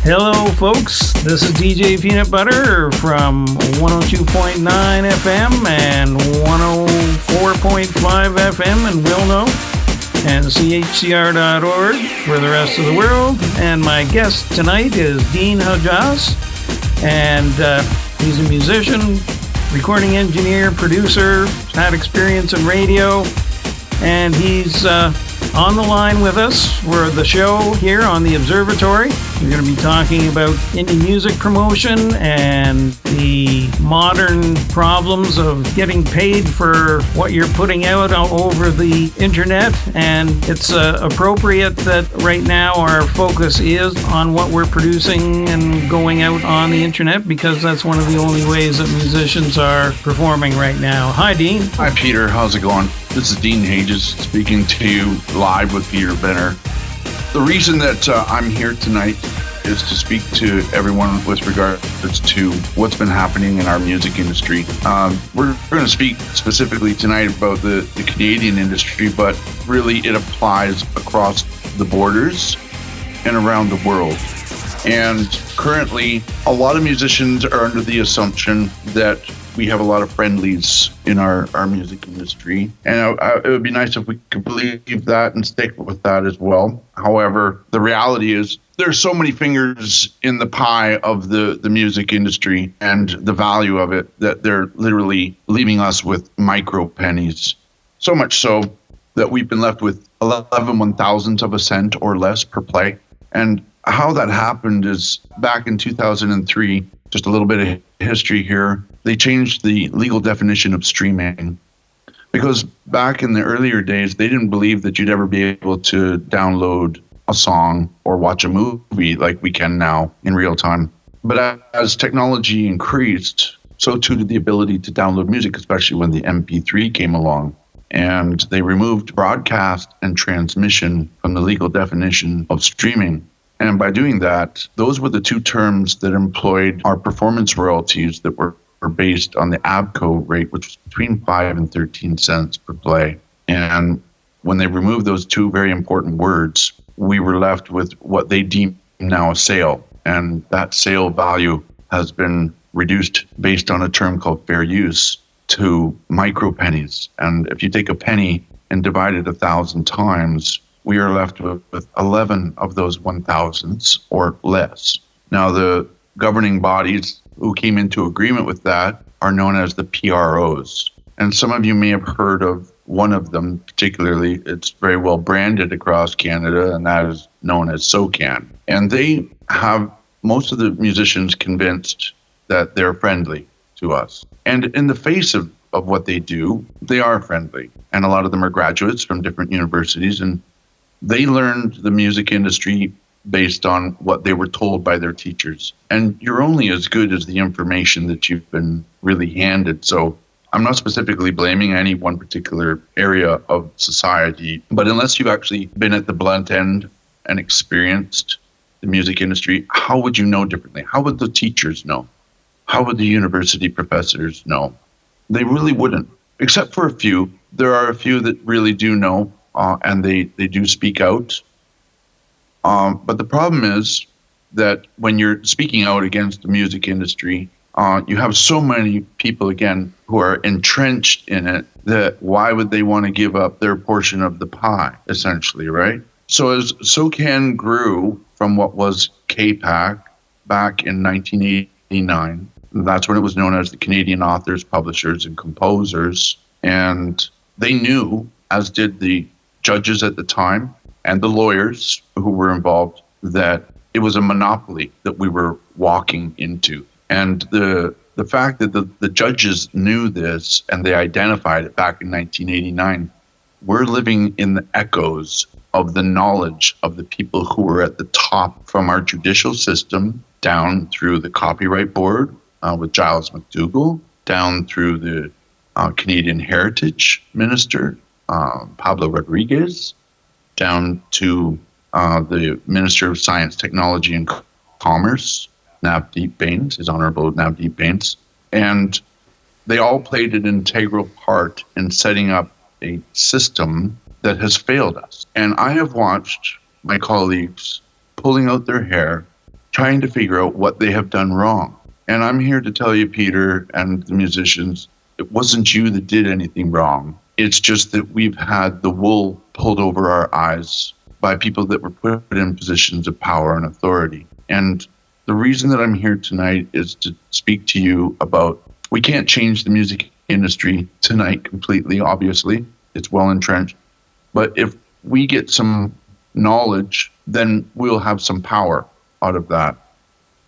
Hello, folks. This is DJ Peanut Butter from 102.9 FM and 104.5 FM in Wilno and CHCR.org for the rest of the world. And my guest tonight is Dean Hajas, and he's a musician, recording engineer, producer, had experience in radio, and he's on the line with us for the show here on the Observatory. We're going to be talking about indie music promotion and the modern problems of getting paid for what you're putting out over the internet. And it's appropriate that right now our focus is on what we're producing and going out on the internet, because that's one of the only ways that musicians are performing right now. Hi, Dean. Hi, Peter. How's it going? This is Dean Hajas speaking to you live with Peter Benner. The reason that I'm here tonight is to speak to everyone with regards to what's been happening in our music industry. We're going to speak specifically tonight about the Canadian industry, but really it applies across the borders and around the world. And currently, a lot of musicians are under the assumption that we have a lot of friendlies in our music industry. And it would be nice if we could believe that and stick with that as well. However, the reality is there's so many fingers in the pie of the music industry and the value of it that they're literally leaving us with micro pennies. So much so that we've been left with 11 one-thousandths of a cent or less per play. And how that happened is back in 2003, just a little bit of history here, they changed the legal definition of streaming. Because back in the earlier days, they didn't believe that you'd ever be able to download a song or watch a movie like we can now in real time. But as technology increased, so too did the ability to download music, especially when the MP3 came along. And they removed broadcast and transmission from the legal definition of streaming. And by doing that, those were the two terms that employed our performance royalties that were based on the ABCO rate, which was between 5 and 13 cents per play. And when they removed those two very important words, we were left with what they deem now a sale. And that sale value has been reduced based on a term called fair use to micro pennies. And if you take a penny and divide it 1,000 times, we are left with 11 of those 1,000ths or less. Now, the governing bodies who came into agreement with that are known as the PROs. And some of you may have heard of one of them, particularly. It's very well branded across Canada, and that is known as SOCAN. And they have most of the musicians convinced that they're friendly to us. And in the face of what they do, they are friendly. And a lot of them are graduates from different universities, and they learned the music industry based on what they were told by their teachers. And you're only as good as the information that you've been really handed. So I'm not specifically blaming any one particular area of society, but unless you've actually been at the blunt end and experienced the music industry, how would you know differently? How would the teachers know? How would the university professors know? They really wouldn't, except for a few. There are a few that really do know. And they do speak out. But the problem is that when you're speaking out against the music industry, you have so many people, again, who are entrenched in it that why would they want to give up their portion of the pie, essentially, right? So as SOCAN grew from what was KPAC back in 1989, that's when it was known as the Canadian Authors, Publishers, and Composers. And they knew, as did the judges at the time and the lawyers who were involved, that it was a monopoly that we were walking into. And the fact that the judges knew this and they identified it back in 1989, we're living in the echoes of the knowledge of the people who were at the top, from our judicial system down through the Copyright Board with Giles McDougall, down through the Canadian Heritage Minister, Pablo Rodriguez, down to the Minister of Science, Technology and Commerce, Navdeep Bains, His Honorable Navdeep Bains. And they all played an integral part in setting up a system that has failed us. And I have watched my colleagues pulling out their hair trying to figure out what they have done wrong. And I'm here to tell you, Peter, and the musicians, it wasn't you that did anything wrong. It's just that we've had the wool pulled over our eyes by people that were put in positions of power and authority. And the reason that I'm here tonight is to speak to you about, we can't change the music industry tonight completely, obviously. It's well entrenched. But if we get some knowledge, then we'll have some power out of that.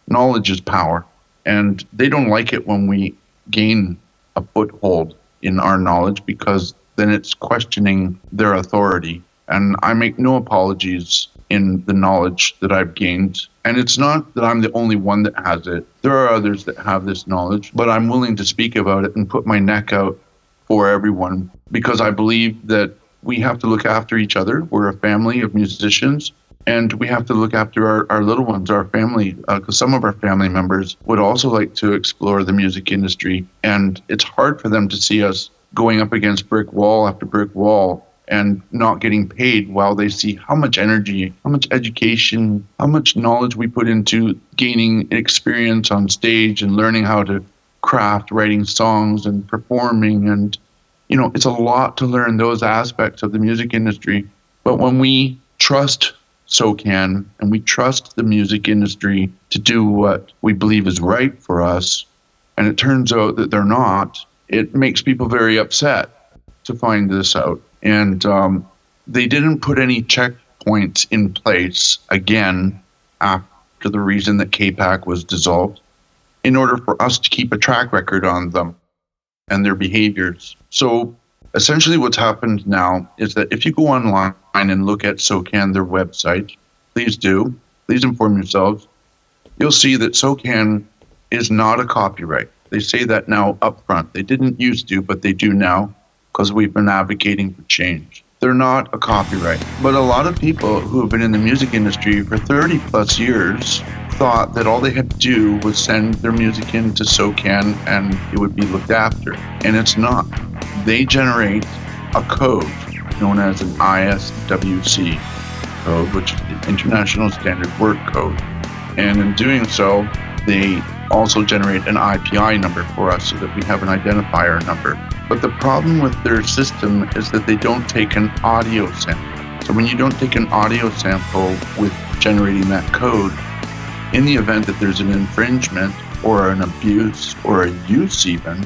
Knowledge is power. And they don't like it when we gain a foothold in our knowledge, because then it's questioning their authority. And I make no apologies in the knowledge that I've gained. And it's not that I'm the only one that has it. There are others that have this knowledge, but I'm willing to speak about it and put my neck out for everyone, because I believe that we have to look after each other. We're a family of musicians, and we have to look after our little ones, our family, because some of our family members would also like to explore the music industry. And it's hard for them to see us going up against brick wall after brick wall and not getting paid, while they see how much energy, how much education, how much knowledge we put into gaining experience on stage and learning how to craft, writing songs and performing. And, it's a lot to learn those aspects of the music industry. But when we trust SOCAN and we trust the music industry to do what we believe is right for us, and it turns out that they're not, it makes people very upset to find this out. And they didn't put any checkpoints in place again after the reason that KPAC was dissolved, in order for us to keep a track record on them and their behaviors. So essentially what's happened now is that if you go online and look at SOCAN, their website, please do, please inform yourselves, you'll see that SOCAN is not a copyright. They say that now up front. They didn't used to, but they do now, because we've been advocating for change. They're not a copyright. But a lot of people who have been in the music industry for 30 plus years thought that all they had to do was send their music into SOCAN and it would be looked after. And it's not. They generate a code known as an ISWC code, which is the International Standard Word Code. And in doing so, they also generate an IPI number for us so that we have an identifier number. But the problem with their system is that they don't take an audio sample. So when you don't take an audio sample with generating that code, in the event that there's an infringement or an abuse or a use even,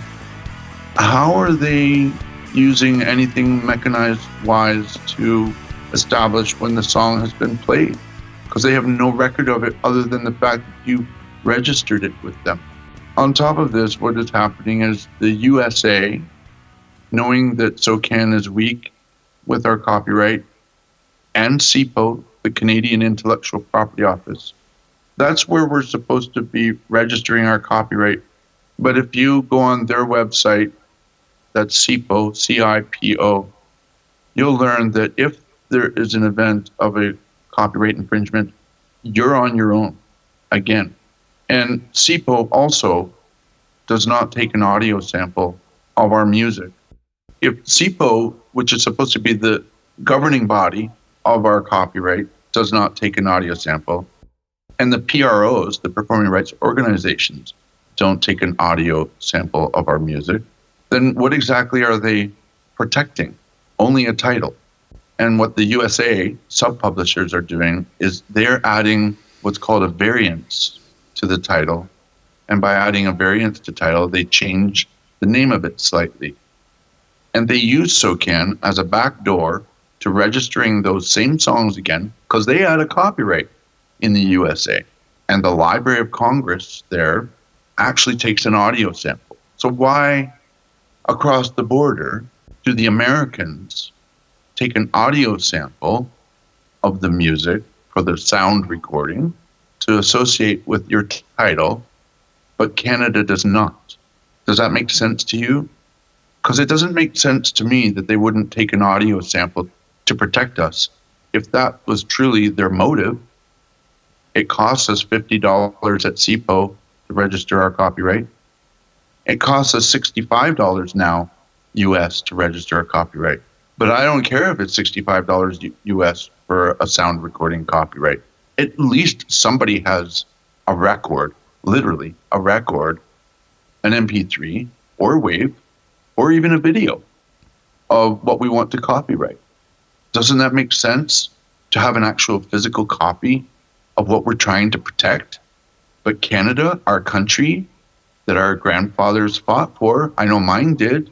how are they using anything mechanized wise to establish when the song has been played? Because they have no record of it other than the fact that you registered it with them. On top of this, what is happening is the USA, knowing that SOCAN is weak with our copyright, and CIPO, the Canadian Intellectual Property Office, that's where we're supposed to be registering our copyright. But if you go on their website, that's CIPO, CIPO, you'll learn that if there is an event of a copyright infringement, you're on your own again. And CIPO also does not take an audio sample of our music. If CIPO, which is supposed to be the governing body of our copyright, does not take an audio sample, and the PROs, the performing rights organizations, don't take an audio sample of our music, then what exactly are they protecting? Only a title. And what the USA sub-publishers are doing is they're adding what's called a variance to the title. And by adding a variance to title, they change the name of it slightly. And they use SOCAN as a backdoor to registering those same songs again, because they had a copyright in the USA. And the Library of Congress there actually takes an audio sample. So why across the border do the Americans take an audio sample of the music for the sound recording to associate with your title, but Canada does not? Does that make sense to you? Because it doesn't make sense to me that they wouldn't take an audio sample to protect us. If that was truly their motive, it costs us $50 at CIPO to register our copyright. It costs us $65 now US to register a copyright. But I don't care if it's $65 US for a sound recording copyright. At least somebody has a record, literally a record, an MP3 or a wave, or even a video of what we want to copyright. Doesn't that make sense to have an actual physical copy of what we're trying to protect? But Canada, our country that our grandfathers fought for, I know mine did.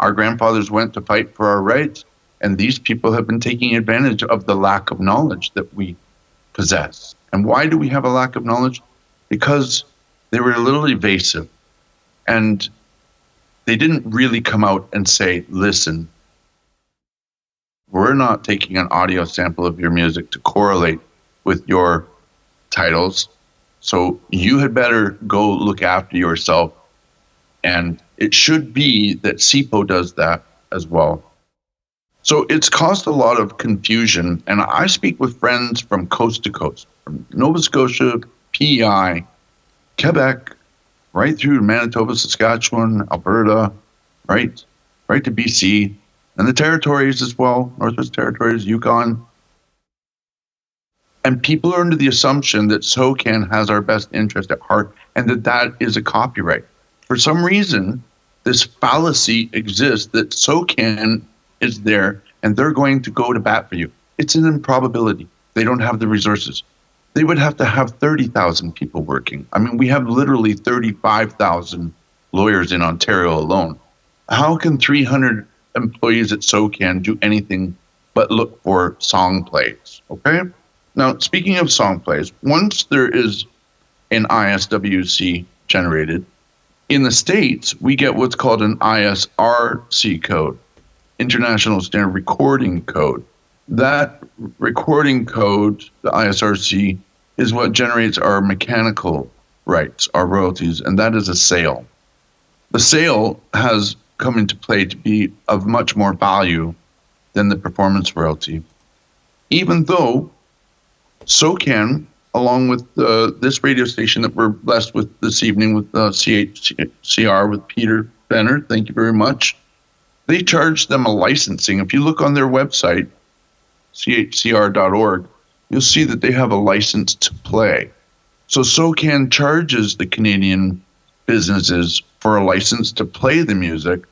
Our grandfathers went to fight for our rights, and these people have been taking advantage of the lack of knowledge that we possess. And why do we have a lack of knowledge? Because they were a little evasive, and they didn't really come out and say, listen, we're not taking an audio sample of your music to correlate with your titles. So you had better go look after yourself. And it should be that CIPO does that as well. So it's caused a lot of confusion. And I speak with friends from coast to coast, from Nova Scotia, PEI, Quebec, right through Manitoba, Saskatchewan, Alberta, right to BC, and the territories as well, Northwest Territories, Yukon. And people are under the assumption that SOCAN has our best interest at heart and that is a copyright. For some reason, this fallacy exists that SOCAN is there and they're going to go to bat for you. It's an improbability. They don't have the resources. They would have to have 30,000 people working. I mean, we have literally 35,000 lawyers in Ontario alone. How can 300 employees at SOCAN do anything but look for song plays? Okay? Now, speaking of song plays, once there is an ISWC generated, in the States, we get what's called an ISRC code, International Standard Recording Code. That recording code, the ISRC, is what generates our mechanical rights, our royalties, and that is a sale. The sale has come into play to be of much more value than the performance royalty. Even though SOCAN, along with this radio station that we're blessed with this evening with CHCR with Peter Benner, thank you very much, they charge them a licensing. If you look on their website, chcr.org, you'll see that they have a license to play. So SOCAN charges the Canadian businesses for a license to play the music.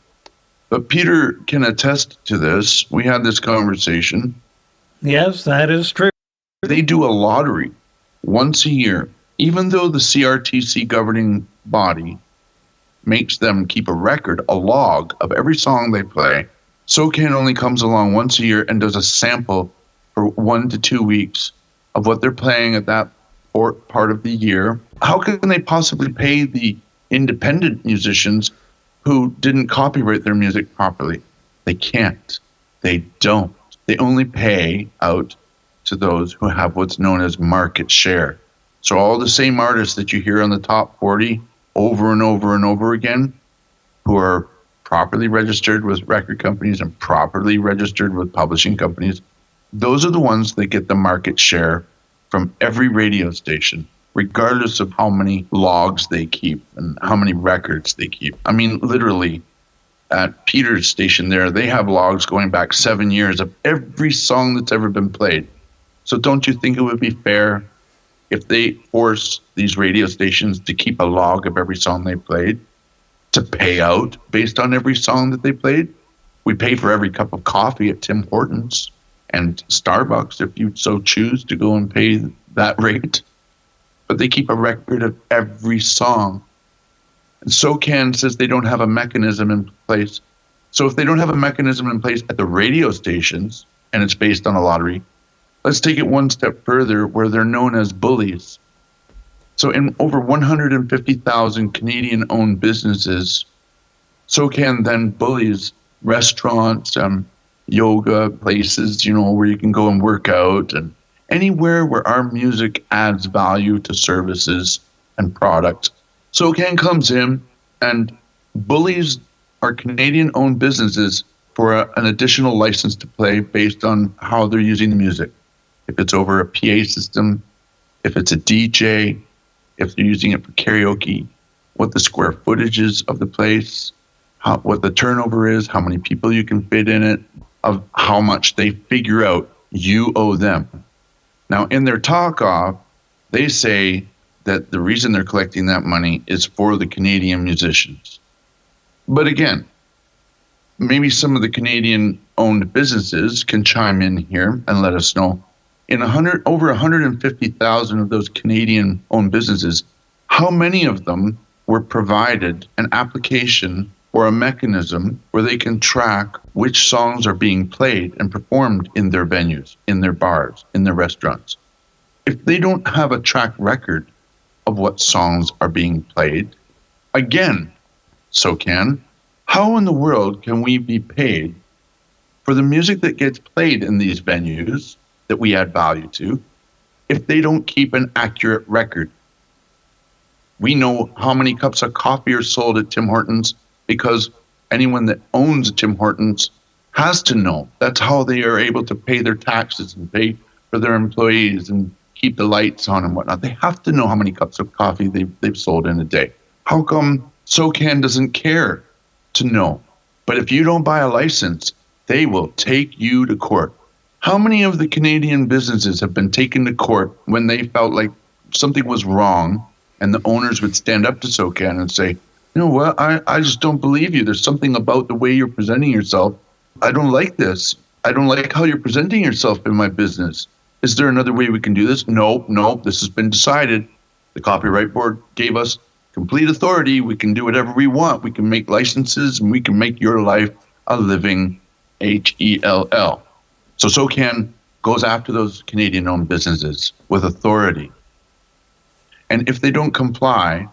But Peter can attest to this. We had this conversation. Yes, that is true. They do a lottery once a year, even though the CRTC governing body makes them keep a record, a log of every song they play. SOCAN only comes along once a year and does a sample for 1 to 2 weeks of what they're playing at that part of the year. How can they possibly pay the independent musicians who didn't copyright their music properly? They can't. They don't. They only pay out to those who have what's known as market share. So all the same artists that you hear on the top 40 over and over and over again, who are properly registered with record companies and properly registered with publishing companies, those are the ones that get the market share from every radio station, regardless of how many logs they keep and how many records they keep. I mean, literally, at Peter's station there, they have logs going back 7 years of every song that's ever been played. So don't you think it would be fair if they force these radio stations to keep a log of every song they played, to pay out based on every song that they played? We pay for every cup of coffee at Tim Hortons and Starbucks if you so choose to go and pay that rate. But they keep a record of every song. And SOCAN says they don't have a mechanism in place. So if they don't have a mechanism in place at the radio stations, and it's based on a lottery, let's take it one step further where they're known as bullies. So in over 150,000 Canadian-owned businesses, SOCAN then bullies restaurants, yoga places, where you can go and work out, and anywhere where our music adds value to services and products. SOCAN comes in and bullies our Canadian-owned businesses for an additional license to play based on how they're using the music. If it's over a PA system, if it's a DJ, if they're using it for karaoke, what the square footage is of the place, what the turnover is, how many people you can fit in it, of how much they figure out you owe them. Now, in their talk off, they say that the reason they're collecting that money is for the Canadian musicians. But again, maybe some of the Canadian-owned businesses can chime in here and let us know. Over 150,000 of those Canadian-owned businesses, how many of them were provided an application or a mechanism where they can track which songs are being played and performed in their venues, in their bars, in their restaurants? If they don't have a track record of what songs are being played, again, SOCAN, how in the world can we be paid for the music that gets played in these venues that we add value to if they don't keep an accurate record? We know how many cups of coffee are sold at Tim Hortons because anyone that owns a Tim Hortons has to know. That's how they are able to pay their taxes and pay for their employees and keep the lights on and whatnot. They have to know how many cups of coffee they've sold in a day. How come SOCAN doesn't care to know? But if you don't buy a license, they will take you to court. How many of the Canadian businesses have been taken to court when they felt like something was wrong and the owners would stand up to SOCAN and say, you know what, I just don't believe you. There's something about the way you're presenting yourself. I don't like this. I don't like how you're presenting yourself in my business. Is there another way we can do this? No, this has been decided. The Copyright Board gave us complete authority. We can do whatever we want. We can make licenses and we can make your life a living HELL. So SOCAN goes after those Canadian-owned businesses with authority. And if they don't comply,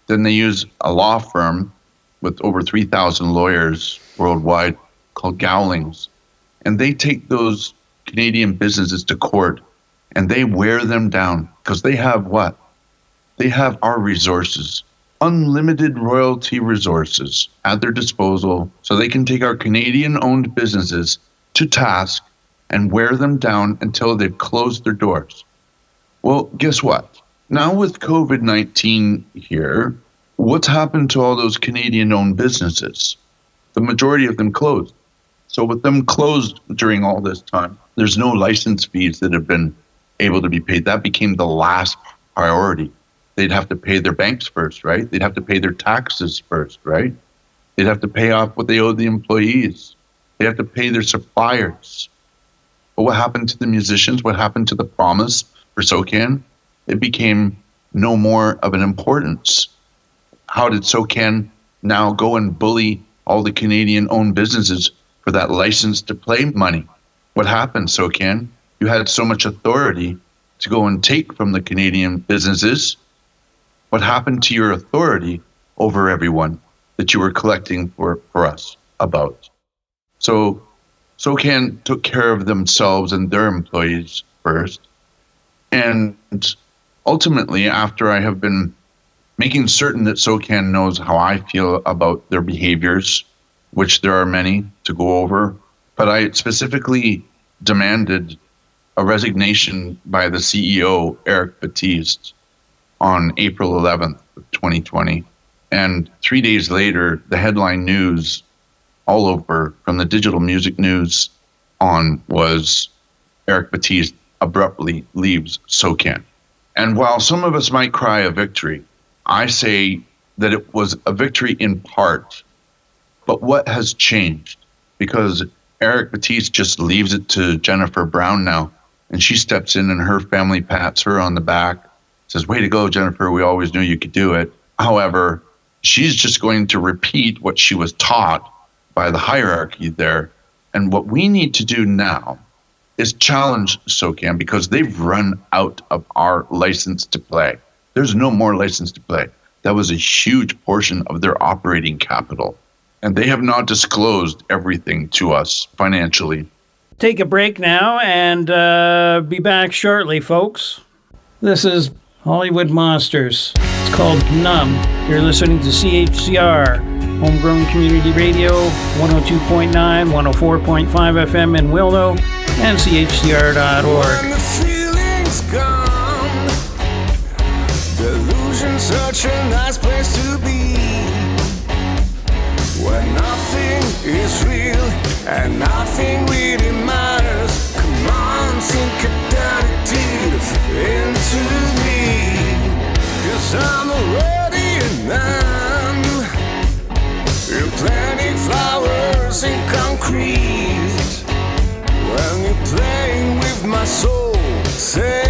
then they use a law firm with over 3,000 lawyers worldwide called Gowlings. And they take those Canadian businesses to court and they wear them down because they have what? They have our resources, unlimited royalty resources at their disposal, so they can take our Canadian-owned businesses to task and wear them down until they've closed their doors. Well, guess what? Now with COVID-19 here, what's happened to all those Canadian-owned businesses? The majority of them closed. So with them closed during all this time, there's no license fees that have been able to be paid. That became the last priority. They'd have to pay their banks first, right? They'd have to pay their taxes first, right? They'd have to pay off what they owe the employees. They have to pay their suppliers. But what happened to the musicians? What happened to the promise for SOCAN? It became no more of an importance. How did SOCAN now go and bully all the Canadian-owned businesses for that license to play money? What happened, SOCAN? You had so much authority to go and take from the Canadian businesses. What happened to your authority over everyone that you were collecting for us about? So SOCAN took care of themselves and their employees first. And ultimately, after I have been making certain that SOCAN knows how I feel about their behaviors, which there are many to go over, but I specifically demanded a resignation by the CEO, Eric Batiste, on April 11th, 2020. And 3 days later, the headline news all over, from the digital music news on, was Eric Batiste abruptly leaves SOCAN. And while some of us might cry a victory, I say that it was a victory in part. But what has changed? Because Eric Batiste just leaves it to Jennifer Brown now, and she steps in and her family pats her on the back, says, "Way to go, Jennifer, we always knew you could do it." However, she's just going to repeat what she was taught by the hierarchy there. And what we need to do now is challenge SOCAN, because they've run out of our license to play. There's no more license to play. That was a huge portion of their operating capital. And they have not disclosed everything to us financially. Take a break now and be back shortly, folks. This is Hollywood Monsters. It's called Numb. You're listening to CHCR, Homegrown Community Radio, 102.9, 104.5 FM in Wilno, and CHCR.org. When the feeling's gone, delusion's such a nice place to be, where nothing is real and nothing really matters. Come on, sink your dirty teeth into me. I'm already numb. You're planting flowers in concrete when you're playing with my soul. Say